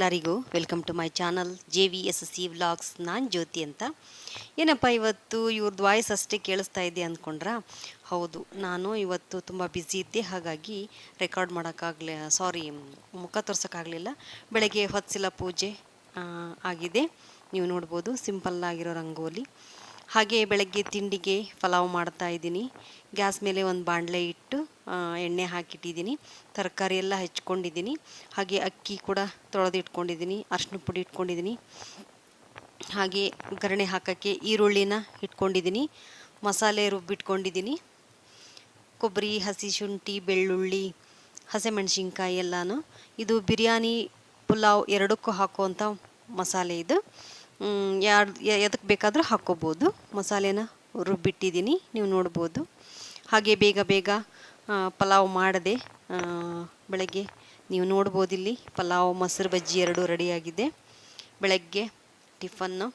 ಎಲ್ಲರಿಗೂ welcome to my channel JVSC vlogs. ನಾನು ಜ್ಯೋತಿ ಅಂತ. ಏನಪ್ಪ ಇವತ್ತು ಇವ್ರದ್ದು ವಾಯ್ಸ್ ಅಷ್ಟೇ ಕೇಳಿಸ್ತಾ ಇದೆ ಅಂದ್ಕೊಂಡ್ರಾ? ಹೌದು, ನಾನು ಇವತ್ತು ತುಂಬ ಬ್ಯುಸಿ ಇದ್ದೆ, ಹಾಗಾಗಿ ರೆಕಾರ್ಡ್ ಮುಖ ತೋರ್ಸೋಕ್ಕಾಗಲಿಲ್ಲ. ಬೆಳಗ್ಗೆ ಹೊತ್ತಿಸಿಲ ಪೂಜೆ ಆಗಿದೆ, ನೀವು ನೋಡ್ಬೋದು. ಸಿಂಪಲ್ಲಾಗಿರೋ ರಂಗೋಲಿ. ಹಾಗೆ ಬೆಳಗ್ಗೆ ತಿಂಡಿಗೆ ಪಲಾವ್ ಮಾಡ್ತಾ ಇದ್ದೀನಿ. ಗ್ಯಾಸ್ ಮೇಲೆ ಒಂದು ಬಾಣಲೆ ಇಟ್ಟು ಎಣ್ಣೆ ಹಾಕಿಟ್ಟಿದ್ದೀನಿ. ತರಕಾರಿ ಎಲ್ಲ ಹೆಚ್ಕೊಂಡಿದ್ದೀನಿ. ಹಾಗೆ ಅಕ್ಕಿ ಕೂಡ ತೊಳೆದು ಇಟ್ಕೊಂಡಿದ್ದೀನಿ. ಅರಿಶಿನ ಪುಡಿ ಇಟ್ಕೊಂಡಿದ್ದೀನಿ. ಹಾಗೆ ಒಗ್ಗರಣೆ ಹಾಕೋಕ್ಕೆ ಈರುಳ್ಳಿನ ಇಟ್ಕೊಂಡಿದ್ದೀನಿ. ಮಸಾಲೆ ರುಬ್ಬಿಟ್ಕೊಂಡಿದ್ದೀನಿ. ಕೊಬ್ಬರಿ, ಹಸಿ ಶುಂಠಿ, ಬೆಳ್ಳುಳ್ಳಿ, ಹಸಿಮೆಣಸಿನ್ಕಾಯಿ ಎಲ್ಲನೂ. ಇದು ಬಿರಿಯಾನಿ, ಪುಲಾವ್ ಎರಡಕ್ಕೂ ಹಾಕುವಂಥ ಮಸಾಲೆ ಇದು. ಎದಕ್ಕೆ ಬೇಕಾದರೂ ಹಾಕ್ಕೋಬೋದು. ಮಸಾಲೆನ ರುಬ್ಬಿಟ್ಟಿದ್ದೀನಿ, ನೀವು ನೋಡ್ಬೋದು. ಹಾಗೆ ಬೇಗ ಬೇಗ ಪಲಾವ್ ಮಾಡಿದೆ ಬೆಳಗ್ಗೆ. ನೀವು ನೋಡ್ಬೋದು, ಇಲ್ಲಿ ಪಲಾವ್, ಮೊಸರು ಬಜ್ಜಿ ಎರಡೂ ರೆಡಿಯಾಗಿದೆ. ಬೆಳಗ್ಗೆ ಟಿಫನ್ನು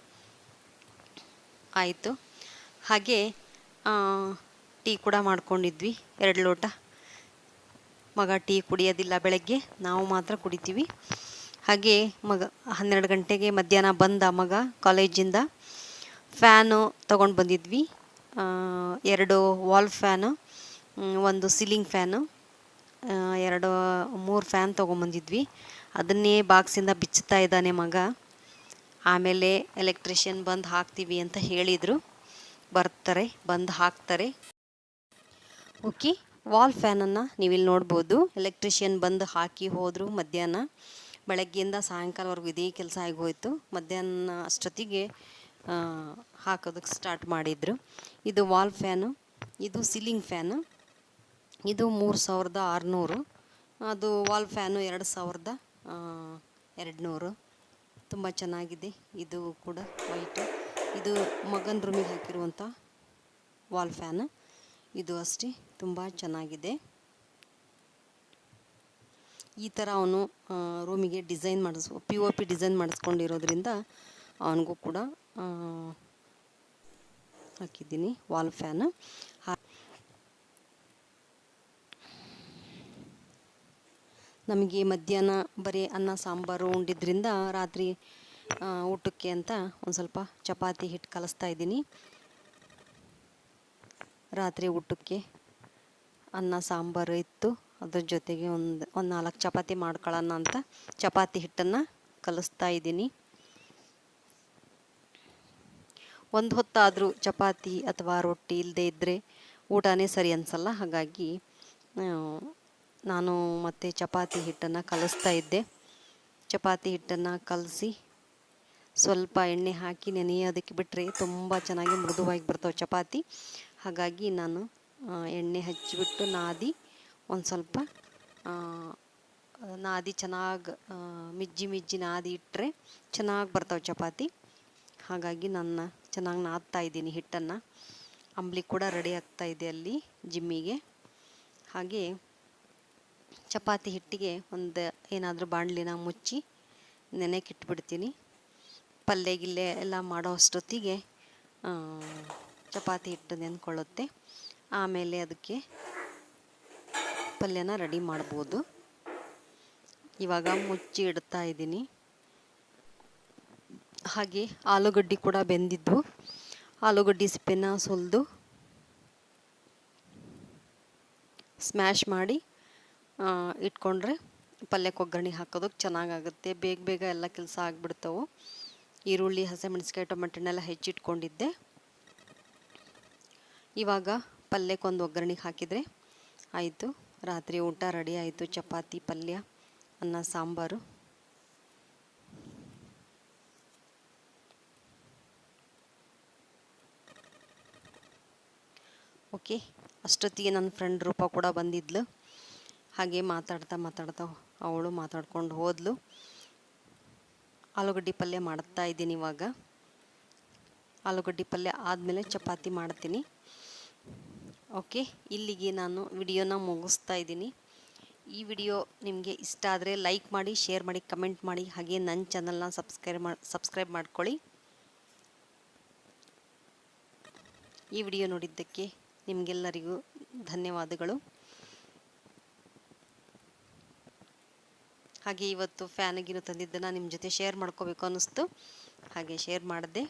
ಆಯಿತು. ಹಾಗೆ ಟೀ ಕೂಡ ಮಾಡ್ಕೊಂಡಿದ್ವಿ, 2 ಲೋಟ. ಮಗ ಟೀ ಕುಡಿಯೋದಿಲ್ಲ ಬೆಳಗ್ಗೆ, ನಾವು ಮಾತ್ರ ಕುಡಿತೀವಿ. ಹಾಗೆ 12 ಗಂಟೆಗೆ ಮಧ್ಯಾಹ್ನ ಬಂದ ಮಗ ಕಾಲೇಜಿಂದ. ಫ್ಯಾನು ತೊಗೊಂಡು ಬಂದಿದ್ವಿ, 2 wall fan, 1 ceiling fan, 3 fan ತೊಗೊಂಬಂದಿದ್ವಿ. ಅದನ್ನೇ ಬಾಕ್ಸಿಂದ ಬಿಚ್ಚುತ್ತಾ ಇದ್ದಾನೆ ಮಗ. ಆಮೇಲೆ ಎಲೆಕ್ಟ್ರಿಷಿಯನ್ ಬಂದು ಹಾಕ್ತೀವಿ ಅಂತ ಹೇಳಿದರು, ಬರ್ತಾರೆ, ಬಂದು ಹಾಕ್ತಾರೆ. ಓಕೆ, ವಾಲ್ ಫ್ಯಾನನ್ನು ನೀವಿಲ್ಲಿ ನೋಡ್ಬೋದು. ಎಲೆಕ್ಟ್ರಿಷಿಯನ್ ಬಂದು ಹಾಕಿ ಹೋದರು ಮಧ್ಯಾಹ್ನ. ಬೆಳಗ್ಗೆಯಿಂದ ಸಾಯಂಕಾಲವರೆಗೂ ಇದೇ ಕೆಲಸ ಆಗೋಯ್ತು. ಮಧ್ಯಾಹ್ನ ಅಷ್ಟೊತ್ತಿಗೆ ಹಾಕೋದಕ್ಕೆ ಸ್ಟಾರ್ಟ್ ಮಾಡಿದರು. ಇದು ವಾಲ್ ಫ್ಯಾನು, ಇದು ಸೀಲಿಂಗ್ ಫ್ಯಾನು. ಇದು 3600. ಅದು ವಾಲ್ ಫ್ಯಾನು 2200. ತುಂಬ ಚೆನ್ನಾಗಿದೆ. ಇದು ಕೂಡ ವೈಟು. ಇದು ಮಗನ ರೂಮಿಗೆ ಹಾಕಿರುವಂಥ ವಾಲ್ ಫ್ಯಾನು. ಇದು ಅಷ್ಟೇ ತುಂಬ ಚೆನ್ನಾಗಿದೆ. ಈ ಥರ ಅವನು ರೂಮಿಗೆ ಡಿಸೈನ್ POP ಡಿಸೈನ್ ಮಾಡಿಸ್ಕೊಂಡಿರೋದ್ರಿಂದ ಅವನಿಗೂ ಕೂಡ ಹಾಕಿದ್ದೀನಿ ವಾಲ್ ಫ್ಯಾನ್. ನಮಗೆ ಮಧ್ಯಾಹ್ನ ಬರೀ ಅನ್ನ ಸಾಂಬಾರು ಉಂಡಿದ್ರಿಂದ ರಾತ್ರಿ ಊಟಕ್ಕೆ ಅಂತ ಒಂದು ಸ್ವಲ್ಪ ಚಪಾತಿ ಹಿಟ್ಟು ಕಲಿಸ್ತಾ ಇದ್ದೀನಿ. ರಾತ್ರಿ ಊಟಕ್ಕೆ ಅನ್ನ ಸಾಂಬಾರು ಇತ್ತು, ಅದ್ರ ಜೊತೆಗೆ ಒಂದು 4 ಚಪಾತಿ ಮಾಡ್ಕೊಳ್ಳೋಣ ಅಂತ ಚಪಾತಿ ಹಿಟ್ಟನ್ನು ಕಲಿಸ್ತಾ ಇದ್ದೀನಿ. ಒಂದು ಹೊತ್ತಾದರೂ ಚಪಾತಿ ಅಥವಾ ರೊಟ್ಟಿ ಇಲ್ಲದೆ ಇದ್ದರೆ ಊಟನೇ ಸರಿ ಅನಿಸಲ್ಲ. ಹಾಗಾಗಿ ನಾನು ಮತ್ತೆ ಚಪಾತಿ ಹಿಟ್ಟನ್ನು ಕಲಿಸ್ತಾ ಇದ್ದೆ. ಚಪಾತಿ ಹಿಟ್ಟನ್ನು ಕಲಸಿ ಸ್ವಲ್ಪ ಎಣ್ಣೆ ಹಾಕಿ ನೆನೆಯೋದಕ್ಕೆ ಬಿಟ್ಟರೆ ತುಂಬ ಚೆನ್ನಾಗಿ ಮೃದುವಾಗಿ ಬರ್ತವೆ ಚಪಾತಿ. ಹಾಗಾಗಿ ನಾನು ಎಣ್ಣೆ ಹಚ್ಚಿಬಿಟ್ಟು ನಾದಿ ಒಂದು ಸ್ವಲ್ಪ ನಾದಿ ಚೆನ್ನಾಗಿ ಮಿಜ್ಜಿ ನಾದಿ ಇಟ್ಟರೆ ಚೆನ್ನಾಗಿ ಬರ್ತಾವೆ ಚಪಾತಿ. ಹಾಗಾಗಿ ನಾನು ಚೆನ್ನಾಗಿ ನಾದ್ತಾ ಇದ್ದೀನಿ ಹಿಟ್ಟನ್ನು. ಅಂಬ್ಲಿ ಕೂಡ ರೆಡಿ ಆಗ್ತಾ ಇದೆ ಅಲ್ಲಿ ಜಿಮ್ಮಿಗೆ. ಹಾಗೆ ಚಪಾತಿ ಹಿಟ್ಟಿಗೆ ಒಂದು ಏನಾದರೂ ಬಾಣಲಿನ ಮುಚ್ಚಿ ನೆನೆಕಿಟ್ಬಿಡ್ತೀನಿ. ಪಲ್ಯ ಗಿಲ್ಲೆ ಎಲ್ಲ ಮಾಡೋ ಅಷ್ಟೊತ್ತಿಗೆ ಚಪಾತಿ ಹಿಟ್ಟು ನೆನ್ಕೊಳ್ಳುತ್ತೆ. ಆಮೇಲೆ ಅದಕ್ಕೆ ಪಲ್ಯನ ರೆಡಿ ಮಾಡ್ಬೋದು. ಇವಾಗ ಮುಚ್ಚಿ ಇಡ್ತಾ ಇದ್ದೀನಿ. ಹಾಗೆ ಆಲೂಗಡ್ಡೆ ಕೂಡ ಬೆಂದಿದ್ವು. ಆಲೂಗಡ್ಡೆ ಸಿಪ್ಪೆನ ಸುಲಿದು ಸ್ಮ್ಯಾಶ್ ಮಾಡಿ ಇಟ್ಕೊಂಡ್ರೆ ಪಲ್ಯಕ್ಕೆ ಒಗ್ಗರಣೆ ಹಾಕೋದಕ್ಕೆ ಚೆನ್ನಾಗಾಗುತ್ತೆ. ಬೇಗ ಬೇಗ ಎಲ್ಲ ಕೆಲಸ ಆಗಿಬಿಡ್ತಾವೆ. ಈರುಳ್ಳಿ, ಹಸಿಮೆಣಸಿನ್ಕಾಯಿ, ಟೊಮೆಟೊನೆಲ್ಲ ಹೆಚ್ಚಿಟ್ಕೊಂಡಿದ್ದೆ. ಇವಾಗ ಪಲ್ಯಕ್ಕೊಂದು ಒಗ್ಗರಣೆಗೆ ಹಾಕಿದರೆ ಆಯಿತು. ರಾತ್ರಿ ಊಟ ರೆಡಿ ಆಯಿತು. ಚಪಾತಿ, ಪಲ್ಯ, ಅನ್ನ, ಸಾಂಬಾರು. ಓಕೆ, ಅಷ್ಟೊತ್ತಿಗೆ ನನ್ನ ಫ್ರೆಂಡ್ ರೂಪ ಕೂಡ ಬಂದಿದ್ಲು. ಹಾಗೆ ಮಾತಾಡ್ತಾ ಅವಳು ಮಾತಾಡ್ಕೊಂಡು ಹೋದ್ಲು. ಆಲೂಗಡ್ಡೆ ಪಲ್ಯ ಮಾಡ್ತಾ ಇದ್ದೀನಿ ಇವಾಗ. ಆಲೂಗಡ್ಡೆ ಪಲ್ಯ ಆದಮೇಲೆ ಚಪಾತಿ ಮಾಡ್ತೀನಿ. ಓಕೆ, ಇಲ್ಲಿಗೆ ನಾನು ವಿಡಿಯೋನ ಮುಗಿಸ್ತಾ ಇದ್ದೀನಿ. ಈ ವಿಡಿಯೋ ನಿಮಗೆ ಇಷ್ಟ ಆದರೆ ಲೈಕ್ ಮಾಡಿ, ಶೇರ್ ಮಾಡಿ, ಕಮೆಂಟ್ ಮಾಡಿ. ಹಾಗೆ ನನ್ನ ಚಾನಲ್ನ ಸಬ್ಸ್ಕ್ರೈಬ್ ಮಾಡ್ಕೊಳ್ಳಿ. ಈ ವಿಡಿಯೋ ನೋಡಿದ್ದಕ್ಕೆ ನಿಮಗೆಲ್ಲರಿಗೂ ಧನ್ಯವಾದಗಳು. ಹಾಗೆ ಇವತ್ತು ಫ್ಯಾನಿಗಿನ್ನು ತಂದಿದ್ದನ್ನು ನಿಮ್ಮ ಜೊತೆ ಶೇರ್ ಮಾಡ್ಕೋಬೇಕು ಅನ್ನಿಸ್ತು, ಹಾಗೆ ಶೇರ್ ಮಾಡಿದೆ.